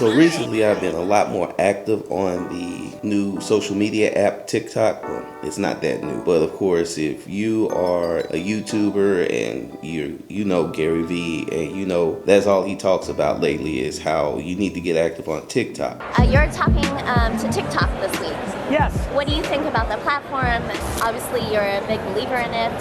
So recently I've been a lot more active on the new social media app TikTok. Well, it's not that new, but of course if you are a YouTuber and you know Gary Vee, and you know that's all he talks about lately is how you need to get active on TikTok. You're talking to TikTok this week. Yes. What do you think about the platform? Obviously you're a big believer in it.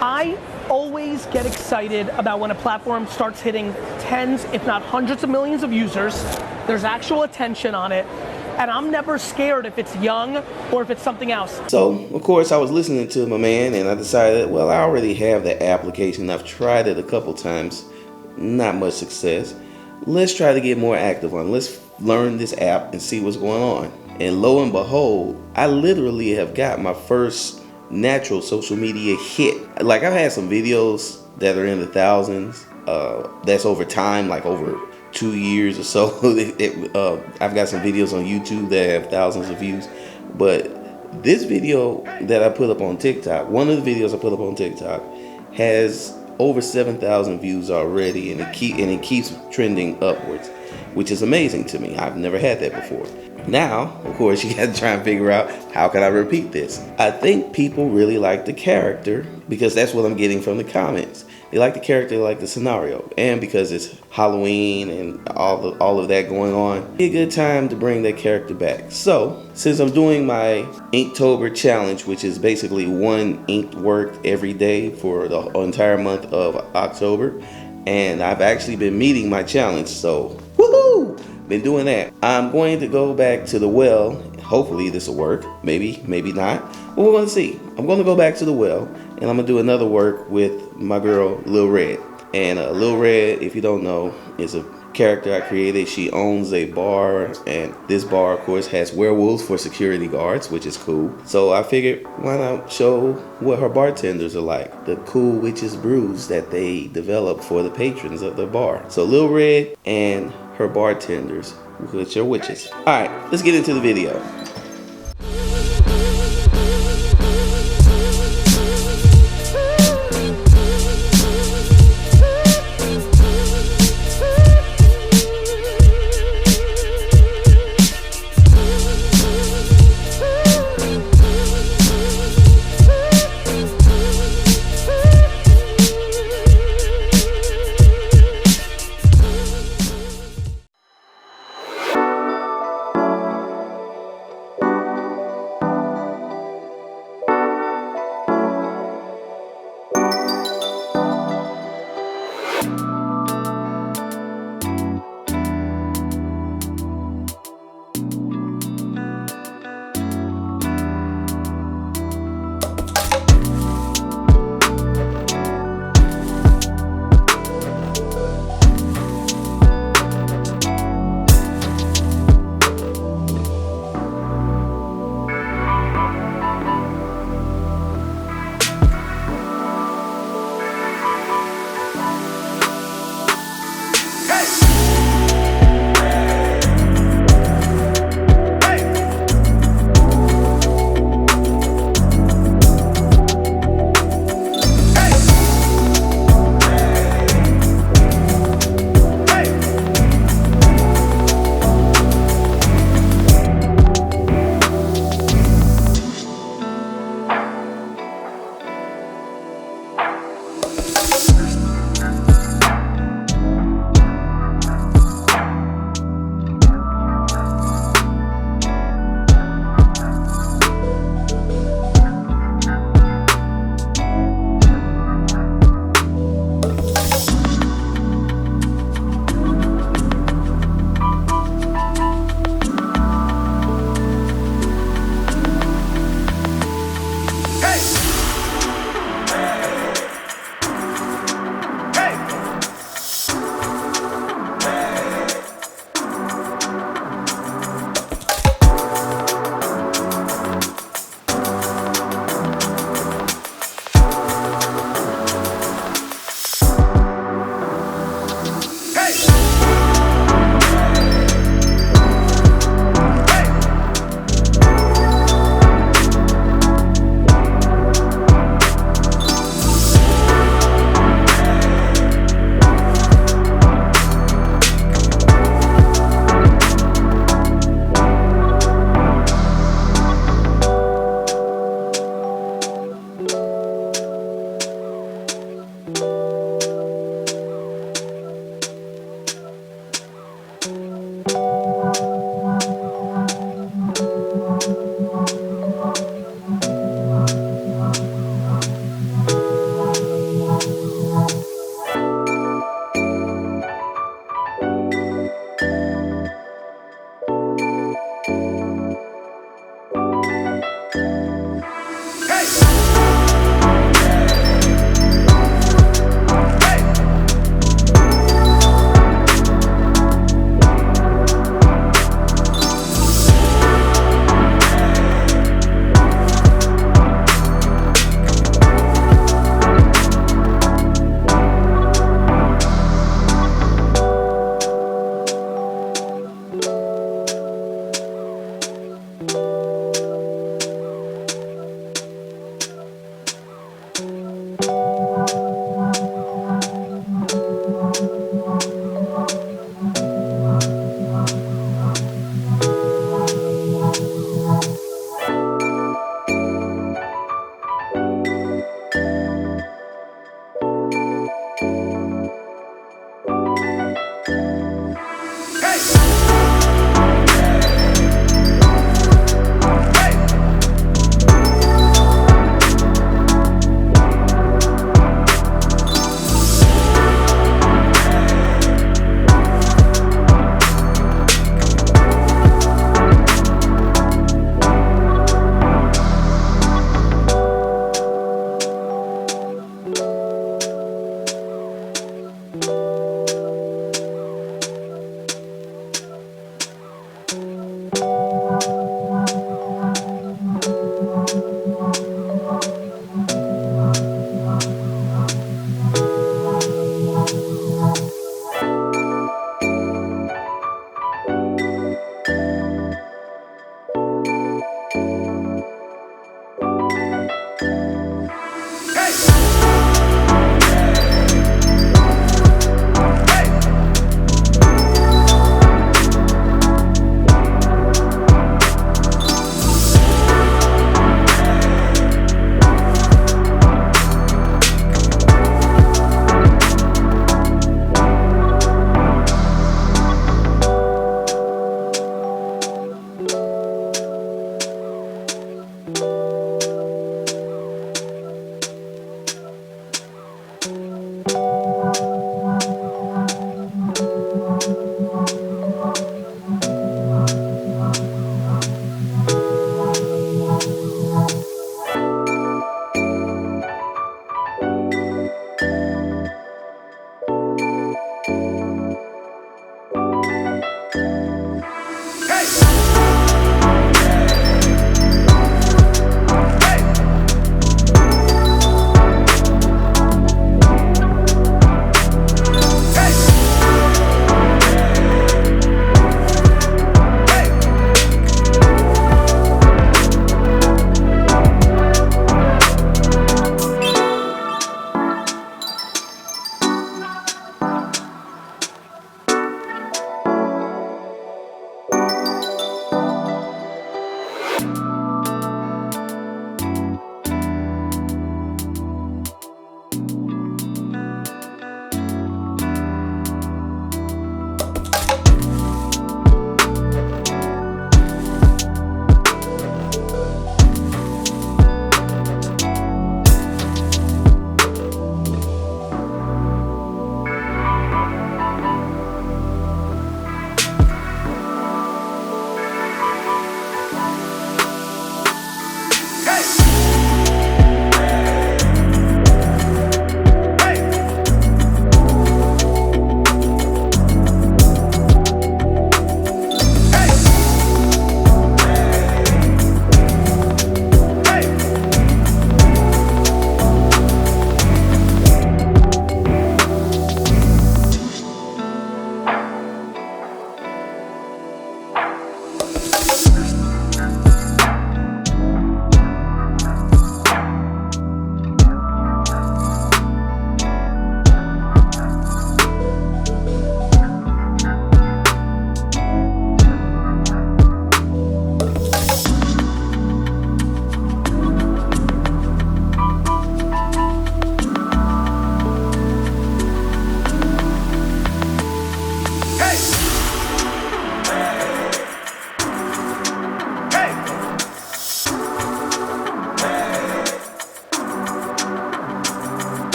I always get excited about when a platform starts hitting tens, if not hundreds of millions of users. There's actual attention on it, and I'm never scared if it's young or if it's something else. So, of course, I was listening to my man, and I decided, well, I already have the application. I've tried it a couple times, not much success. Let's try to get more active on it. Let's learn this app and see what's going on. And lo and behold, I literally have got my first natural social media hit. Like, I've had some videos that are in the thousands. That's over time, like over 2 years or so. I've got some videos on YouTube that have thousands of views. But this video that I put up on TikTok, one of the videos I put up on TikTok, has over 7,000 views already, and it keeps trending upwards, which is amazing to me. I've never had that before. Now, of course, you got to try and figure out, how can I repeat this? I think people really like the character, because that's what I'm getting from the comments. They like the character, they like the scenario, and because it's Halloween and all of that going on, it'd be a good time to bring that character back. So, since I'm doing my Inktober challenge, which is basically one inked work every day for the entire month of October, and I've actually been meeting my challenge, so woohoo! Been doing that. I'm going to go back to the well. Hopefully this will work. Maybe not. But we're going to see. I'm going to go back to the well, and I'm going to do another work with my girl, Lil Red. And Lil Red, if you don't know, is a character I created. She owns a bar, and this bar, of course, has werewolves for security guards, which is cool. So I figured, why not show what her bartenders are like, the cool witches brews that they develop for the patrons of the bar. So Lil Red and her bartenders, which are witches. All right, let's get into the video.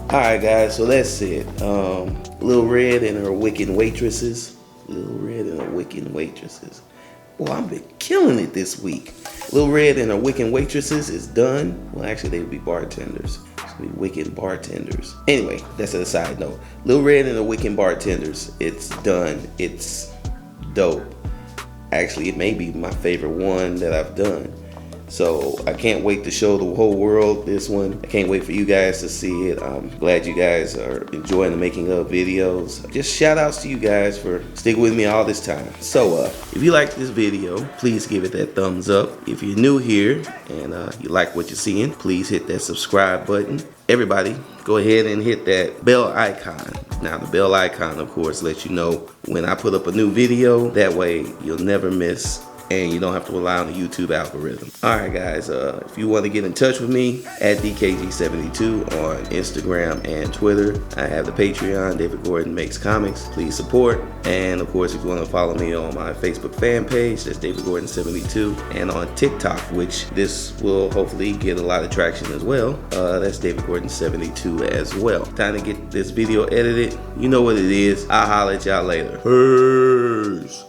Alright guys, so that's it. Lil Red and her wicked waitresses. Lil Red and her wicked waitresses. Well, I've been killing it this week. Lil Red and her wicked waitresses is done. Well, actually, they would be bartenders. It's gonna be wicked bartenders. Anyway, that's a side note. Lil Red and the wicked bartenders, it's done. It's dope. Actually, it may be my favorite one that I've done. So I can't wait to show the whole world this one. I can't wait for you guys to see it. I'm glad you guys are enjoying the making of videos. Just shout outs to you guys for sticking with me all this time. So if you like this video, please give it that thumbs up. If you're new here and you like what you're seeing, please hit that subscribe button. Everybody, go ahead and hit that bell icon. Now the bell icon, of course, lets you know when I put up a new video. That way you'll never miss and you don't have to rely on the YouTube algorithm. Alright guys, if you want to get in touch with me, at DKG72 on Instagram and Twitter. I have the Patreon, David Gordon Makes Comics. Please support. And of course, if you want to follow me on my Facebook fan page, that's David Gordon 72. And on TikTok, which this will hopefully get a lot of traction as well, that's David Gordon 72 as well. Time to get this video edited. You know what it is. I'll holler at y'all later. Peace.